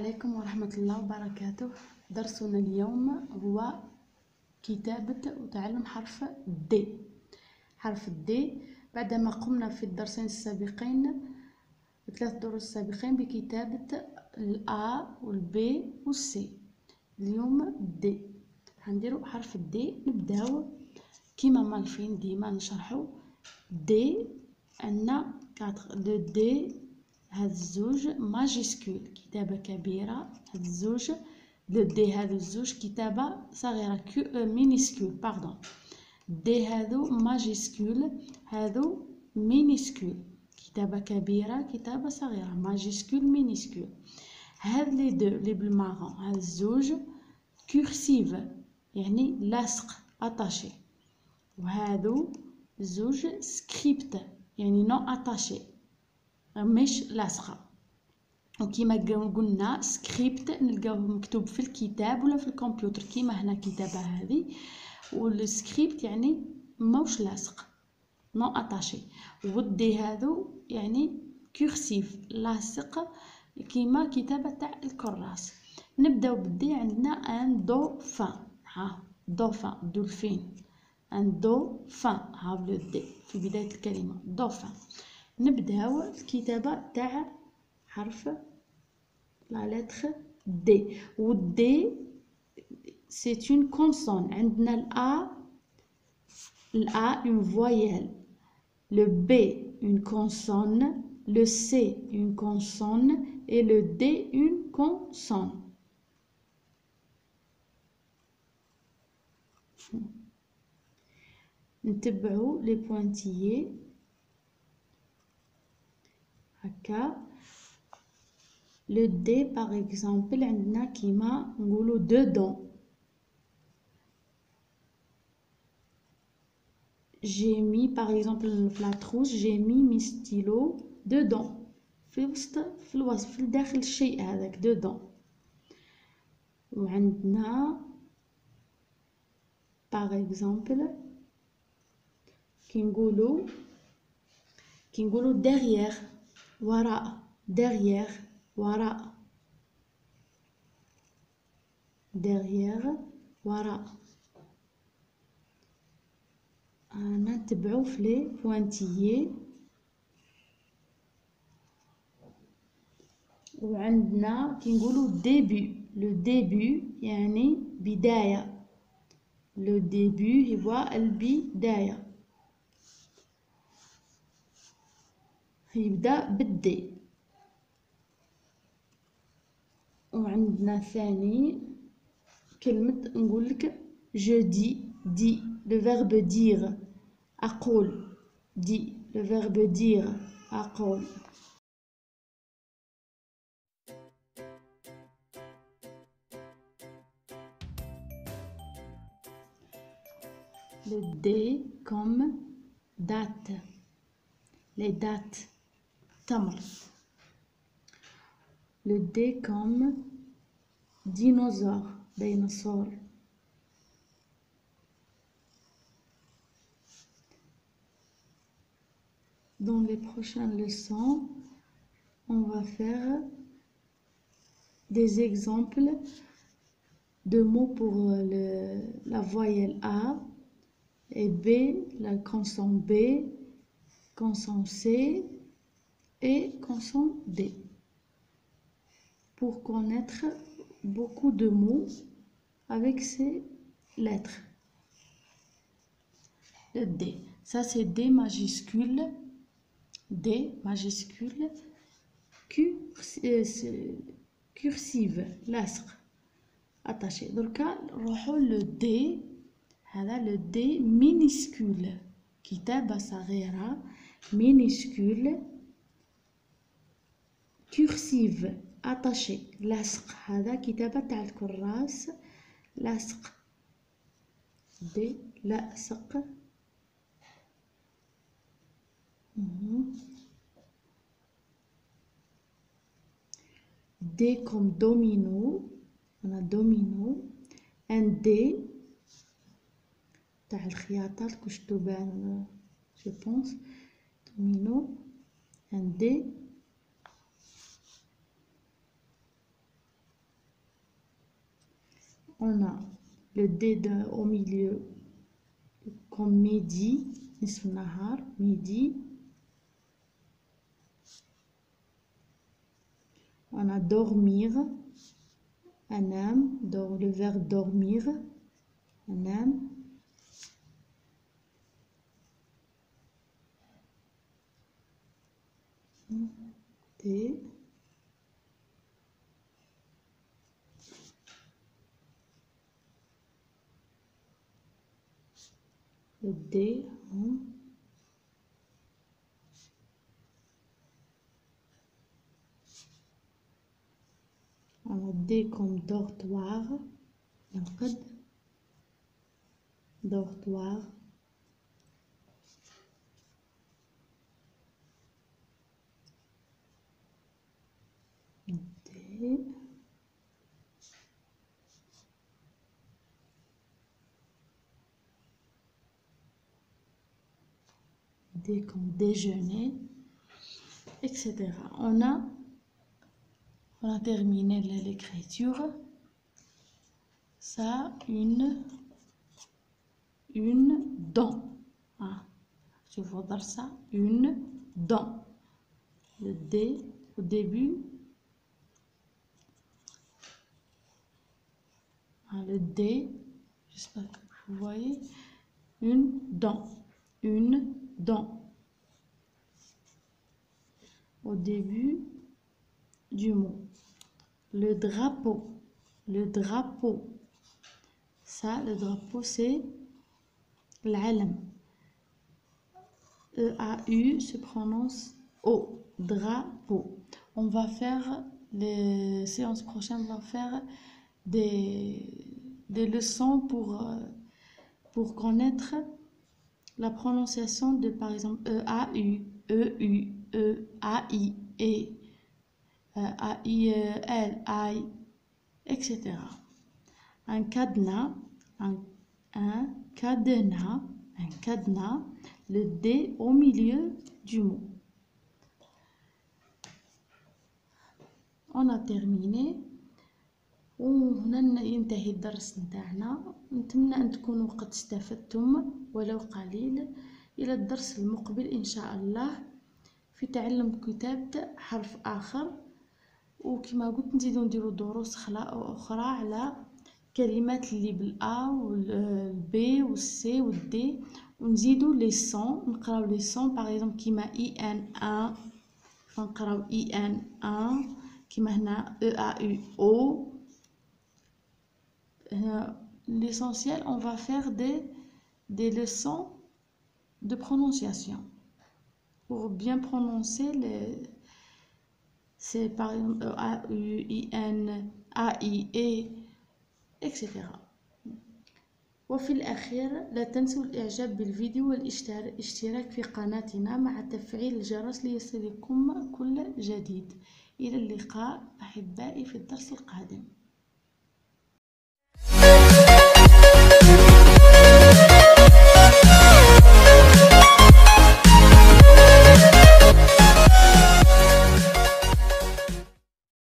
عليكم ورحمة الله وبركاته. درسنا اليوم هو كتابة وتعلم حرف د. حرف د بعدما قمنا في الدرسين السابقين، الثلاث دروس السابقين، بكتابة الأ والبي والسي. اليوم د هنديرو حرف د. نبداو كيما مالفين ديما نشرحو د أن لو د هاد الزوج ماجيسكول كتابة كبيرة، هاد الزوج لو دي هادو الزوج كتابة صغيرة مينيسكول باردون. دي هادو ماجيسكول، هادو مينيسكول، كتابة كبيرة كتابة صغيرة، ماجيسكول مينيسكول. هاد لي دو لي بالمارون، هاد الزوج كورسيف يعني لاصق اتاشي، وهادو الزوج سكريبت يعني نو اتاشي مش لاصقة. وكيما قلنا سكريبت نلقاوه مكتوب في الكتاب ولا في الكمبيوتر كيما هنا كتابة هذه، والسكريبت يعني موش لاصق نو اتاشي. ودي هذو يعني كورسيف لاصق كيما كتابة تاع الكراس. نبداو بالدي. عندنا ان دوفان، ها دوفان دولفين، ان دوفان، ها بلو دي في بداية الكلمة دوفان. نبداو الكتابة تاع حرف لا لتر دي. و دي سي اون كونسون. عندنا الأ اون فويال، le B une consonne, le C une consonne et le D une consonne. نتبعو لي بوانتيي هكا. لو دي باغ اكزومبل عندنا كيما نقولو دودون. j'ai mis par exemple في la trousse j'ai mis mes stylos dedans، في وسط في الوسط في داخل الشيء هذاك dedans. وعندنا par exemple كي نقولو derrière وراء، derrière وراء، derrière وراء. نتبعو في لي بوانتيي. وعندنا كي نقولو ديبي، لو ديبي يعني بداية، لو ديبي هو البداية، يبدأ بالدي. وعندنا ثاني كلمة نقولك je dis، دي le verbe dire، أقول، دي le verbe dire، أقول. Le D comme date، les dates تمر. Le D comme dinosaure، dinosaure. Dans les prochaines leçons, on va faire des exemples de mots pour la voyelle A et B, la consonne B, consonne C et consonne D, pour connaître beaucoup de mots avec ces lettres. Le D, ça c'est D majuscule, D majuscule, cursive لاصق attaché. دركا نروحو لو دي. هذا لو دي مينيسكول، كتابة صغيرة مينيسكول، كورسيف اتاشي لاصق، هذا كتابة تاع الكراس لاصق، دي لاصق. دي كوم دومينو، أنا دومينو. ان دي تاع الخياطة الكش تبان جو بونس دومينو. ان دي On a le D au milieu comme midi, نصف النهار, midi. On a dormir, أنام, le verbe dormir, أنام. D. Le D. On a D comme dortoir, dortoir. D. D comme déjeuner, etc. On a terminé l'écriture. Ça, une dent. Ah, je veux dire ça, une dent. Le D au début. Ah, le D, j'espère que vous voyez. Une dent. Une dent. Au début du mot. Le drapeau. Le drapeau. Ça, le drapeau, c'est l'alem. E-A-U se prononce O. Drapeau. On va faire, les séances prochaines, on va faire des leçons pour connaître la prononciation de, par exemple, E-A-U, E-U, E-A-I, E, A-I-L, I, etc. Un cadenas, un cadenas, le D au milieu du mot. On a terminé. وهنا ينتهي الدرس نتاعنا. نتمنى ان تكونوا قد استفدتم ولو قليل. الى الدرس المقبل ان شاء الله في تعلم كتابة حرف اخر. وكما قلت نزيدو نديرو دروس اخرى على كلمات اللي بالا والبي والسي والدي. ونزيدو لي سون، نقراو لي سون باغ اكزومبل كيما اي ان ان، فنقراو اي ان ان. كيما هنا او ا يو او. L'essentiel, on va faire des leçons de prononciation pour bien prononcer c'est par exemple A, U, I, N, A, I, E, etc. وفي الأخير لا تنسوا الإعجاب بالفيديو والاشتراك في قناتنا مع تفعيل الجرس ليصلكم كل جديد. إلى اللقاء أحبائي في الدرس القادم.